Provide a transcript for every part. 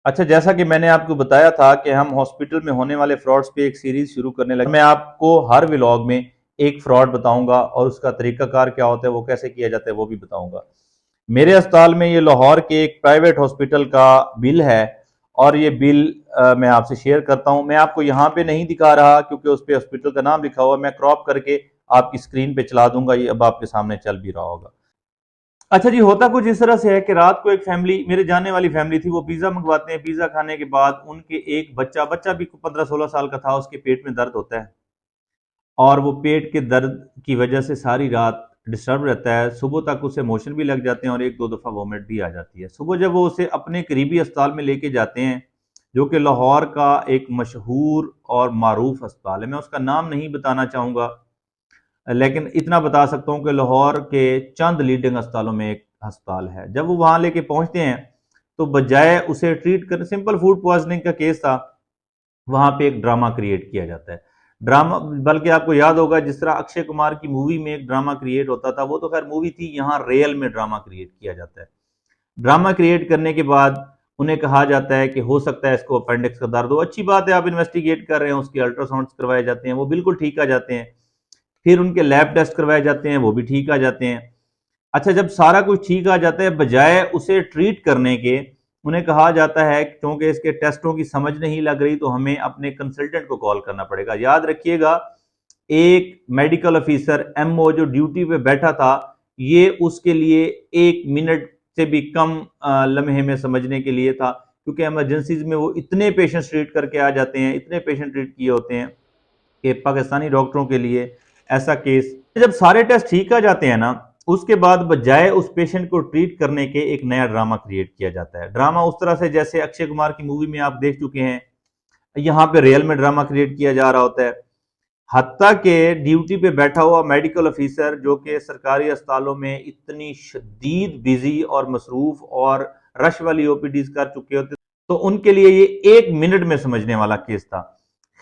अच्छा, जैसा कि मैंने आपको बताया था कि हम हॉस्पिटल में होने वाले फ्रॉड्स पे एक सीरीज शुरू करने लगे। मैं आपको हर व्लॉग में एक फ्रॉड बताऊंगा और उसका तरीकाकार क्या होता है, वो कैसे किया जाता है, वो भी बताऊंगा। मेरे अस्पताल में, ये लाहौर के एक प्राइवेट हॉस्पिटल का बिल है और ये बिल मैं आपसे शेयर करता हूं। मैं आपको यहाँ पे नहीं दिखा रहा क्योंकि उस पर हॉस्पिटल का नाम लिखा हुआ है। मैं क्रॉप करके आपकी स्क्रीन पे चला दूंगा, ये अब आपके सामने चल भी रहा होगा। अच्छा जी, होता कुछ इस तरह से है कि रात को एक फैमिली, मेरे जानने वाली फैमिली थी, वो पिज्जा मंगवाते हैं। पिज्जा खाने के बाद उनके एक बच्चा बच्चा भी 15-16 साल का था, उसके पेट में दर्द होता है और वो पेट के दर्द की वजह से सारी रात डिस्टर्ब रहता है। सुबह तक उसे मोशन भी लग जाते हैं और एक दो दफ़ा वॉमिट भी आ जाती है। सुबह जब वो उसे अपने करीबी अस्पताल में लेके जाते हैं, जो कि लाहौर का एक मशहूर और मारूफ अस्पताल है, मैं उसका नाम नहीं बताना चाहूँगा, लेकिन इतना बता सकता हूँ कि लाहौर के चंद लीडिंग अस्पतालों में एक अस्पताल है। जब वो वहाँ लेके पहुँचते हैं तो बजाय उसे ट्रीट कर, सिंपल फूड पॉइजनिंग का केस था, वहाँ पे एक ड्रामा क्रिएट किया जाता है। ड्रामा, बल्कि आपको याद होगा जिस तरह अक्षय कुमार की मूवी में एक ड्रामा क्रिएट होता था, वो तो खैर मूवी थी, यहाँ रियल में ड्रामा क्रिएट किया जाता है। ड्रामा क्रिएट करने के बाद उन्हें कहा जाता है कि हो सकता है इसको अपेंडिक्स का दर्द हो। अच्छी बात है, आप इन्वेस्टिगेट कर रहे हैं, उसके अल्ट्रासाउंड करवाए जाते हैं, वो बिल्कुल ठीक आ जाते हैं। फिर उनके लैब टेस्ट करवाए जाते हैं, वो भी ठीक आ जाते हैं। अच्छा, जब सारा कुछ ठीक आ जाता है, बजाय उसे ट्रीट करने के, उन्हें कहा जाता है क्योंकि इसके टेस्टों की समझ नहीं लग रही तो हमें अपने कंसल्टेंट को कॉल करना पड़ेगा। याद रखिएगा, एक मेडिकल ऑफिसर एमओ जो ड्यूटी पे बैठा था, ये उसके लिए 1 मिनट से भी कम लम्हे में समझने के लिए था, क्योंकि इमरजेंसीज में वो इतने पेशेंट ट्रीट करके आ जाते हैं, इतने पेशेंट ट्रीट किए होते हैं कि पाकिस्तानी डॉक्टरों के लिए ऐसा केस, जब सारे टेस्ट ठीक आ जाते हैं ना, उसके बाद बजाय उस पेशेंट को ट्रीट करने के एक नया ड्रामा क्रिएट किया जाता है। ड्रामा उस तरह से जैसे अक्षय कुमार की मूवी में आप देख चुके हैं, यहाँ पे रियल में ड्रामा क्रिएट किया जा रहा होता है। हत्ता के ड्यूटी पे बैठा हुआ मेडिकल ऑफिसर, जो कि सरकारी अस्पतालों में इतनी शदीद बिजी और मसरूफ और रश वाली ओपीडीज कर चुके होते, तो उनके लिए ये 1 मिनट में समझने वाला केस था।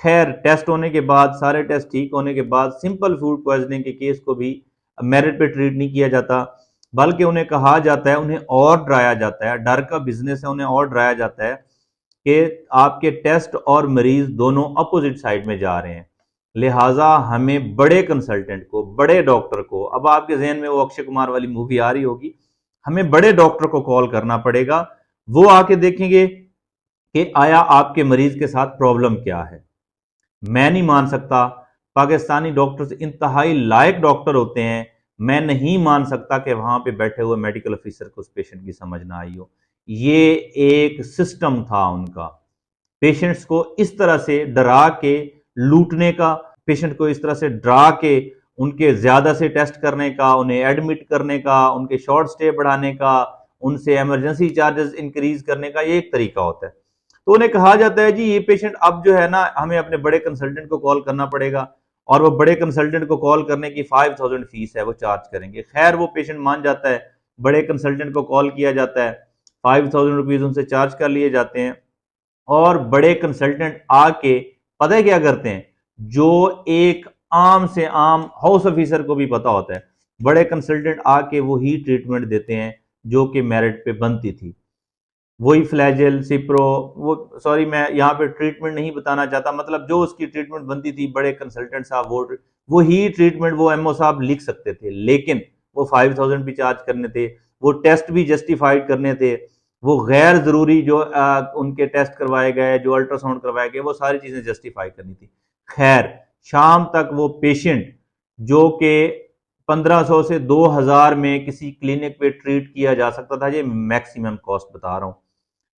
खैर, टेस्ट होने के बाद, सारे टेस्ट ठीक होने के बाद, सिंपल फूड पॉइजनिंग के केस को भी मेरिट पे ट्रीट नहीं किया जाता, बल्कि उन्हें कहा जाता है, उन्हें और डराया जाता है। डर का बिजनेस है, उन्हें और डराया जाता है कि आपके टेस्ट और मरीज दोनों अपोजिट साइड में जा रहे हैं, लिहाजा हमें बड़े कंसल्टेंट को, बड़े डॉक्टर को, अब आपके जहन में वो अक्षय कुमार वाली मूवी आ रही होगी, हमें बड़े डॉक्टर को कॉल करना पड़ेगा। वो आके देखेंगे कि आया आपके मरीज के साथ प्रॉब्लम क्या है। मैं नहीं मान सकता, पाकिस्तानी डॉक्टर्स इंतहाई लायक डॉक्टर होते हैं, मैं नहीं मान सकता कि वहां पे बैठे हुए मेडिकल ऑफिसर को उस पेशेंट की समझ ना आई हो। ये एक सिस्टम था उनका, पेशेंट्स को इस तरह से डरा के लूटने का, पेशेंट को इस तरह से डरा के उनके ज्यादा से टेस्ट करने का, उन्हें एडमिट करने का, उनके शॉर्ट स्टे बढ़ाने का, उनसे इमरजेंसी चार्जेस इंक्रीज करने का, ये एक तरीका होता है। तो उन्हें कहा जाता है जी ये पेशेंट अब जो है ना, हमें अपने बड़े कंसल्टेंट को कॉल करना पड़ेगा, और वो बड़े कंसल्टेंट को कॉल करने की 5000 फीस है, वो चार्ज करेंगे। खैर, वो पेशेंट मान जाता है, बड़े कंसल्टेंट को कॉल किया जाता है, 5000 रुपीज उनसे चार्ज कर लिए जाते हैं, और बड़े कंसल्टेंट आके पता है क्या करते हैं, जो एक आम से आम हाउस ऑफिसर को भी पता होता है, बड़े कंसल्टेंट आके वही ट्रीटमेंट देते हैं जो कि मेरिट पे बनती थी। वही फ्लैजेल, सिप्रो, वो, सॉरी मैं यहाँ पे ट्रीटमेंट नहीं बताना चाहता, मतलब जो उसकी ट्रीटमेंट बनती थी, बड़े कंसल्टेंट साहब वो ही ट्रीटमेंट वो एमओ साहब लिख सकते थे, लेकिन वो 5000 भी चार्ज करने थे, वो टेस्ट भी जस्टिफाइड करने थे, वो गैर जरूरी जो उनके टेस्ट करवाए गए, जो अल्ट्रासाउंड करवाए गए, वो सारी चीजें जस्टिफाई करनी थी। खैर, शाम तक वो पेशेंट जो कि 1500 से 2000 में किसी क्लिनिक पे ट्रीट किया जा सकता था, ये मैक्सिमम कॉस्ट बता रहा हूँ,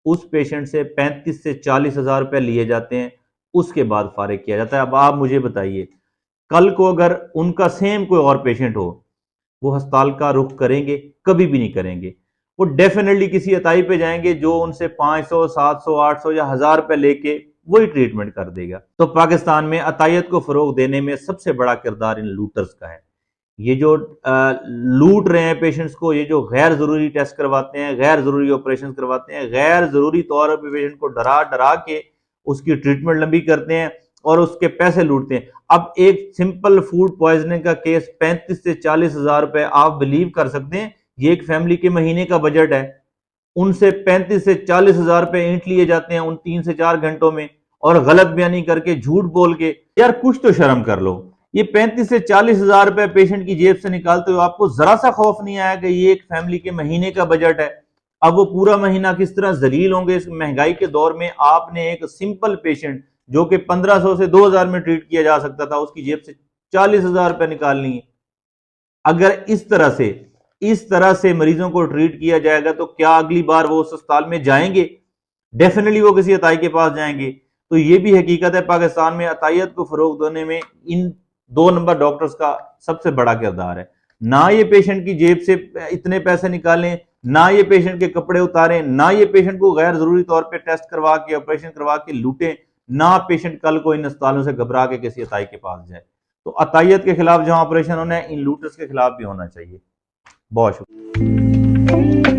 उस पेशेंट से 35 से 40 हजार रुपए लिए जाते हैं, उसके बाद फारिग किया जाता है। अब आप मुझे बताइए, कल को अगर उनका सेम कोई और पेशेंट हो, वो अस्पताल का रुख करेंगे? कभी भी नहीं करेंगे। वो डेफिनेटली किसी अताई पे जाएंगे जो उनसे 500, 700, 800 या 1000 रुपए लेके वही ट्रीटमेंट कर देगा। तो पाकिस्तान में अतायत को फरोग देने में सबसे बड़ा किरदार इन लूटर्स का है। ये जो लूट रहे हैं पेशेंट्स को, ये जो गैर जरूरी टेस्ट करवाते हैं, गैर जरूरी ऑपरेशन करवाते हैं, गैर जरूरी तौर पर पेशेंट को डरा डरा के उसकी ट्रीटमेंट लंबी करते हैं और उसके पैसे लूटते हैं। अब एक सिंपल फूड पॉइजनिंग का केस 35 से 40 हजार रुपए, आप बिलीव कर सकते हैं, ये एक फैमिली के महीने का बजट है। उनसे 35 से 40 हजार रुपए ईंट लिए जाते हैं उन 3 से 4 घंटों में, और गलत बयानी करके, झूठ बोल के। यार कुछ तो शर्म कर लो। ये 35 से 40 हजार रुपए पेशेंट की जेब से निकालते हो, आपको जरा सा खौफ नहीं आया कि ये एक फैमिली के महीने का बजट है। अब वो पूरा महीना किस तरह जलील होंगे इस महंगाई के दौर में। आपने एक सिंपल पेशेंट जो कि 1500 से 2000 में ट्रीट किया जा सकता था, उसकी जेब से 40 हजार रुपए निकालनी है। अगर इस तरह से मरीजों को ट्रीट किया जाएगा तो क्या अगली बार वो उस अस्पताल में जाएंगे? डेफिनेटली वो किसी अताई के पास जाएंगे। तो ये भी हकीकत है, पाकिस्तान में अतायत को फरोग देने में इन 2 नंबर डॉक्टर्स का सबसे बड़ा किरदार है। ना ये पेशेंट की जेब से इतने पैसे निकालें, ना ये पेशेंट के कपड़े उतारें, ना ये पेशेंट को गैर जरूरी तौर पे टेस्ट करवा के, ऑपरेशन करवा के लूटें, ना पेशेंट कल को इन अस्पतालों से घबरा के किसी अताई के पास जाए। तो अतायत के खिलाफ जहां ऑपरेशन होना है, इन लूटर्स के खिलाफ भी होना चाहिए। बहुत शुक्रिया।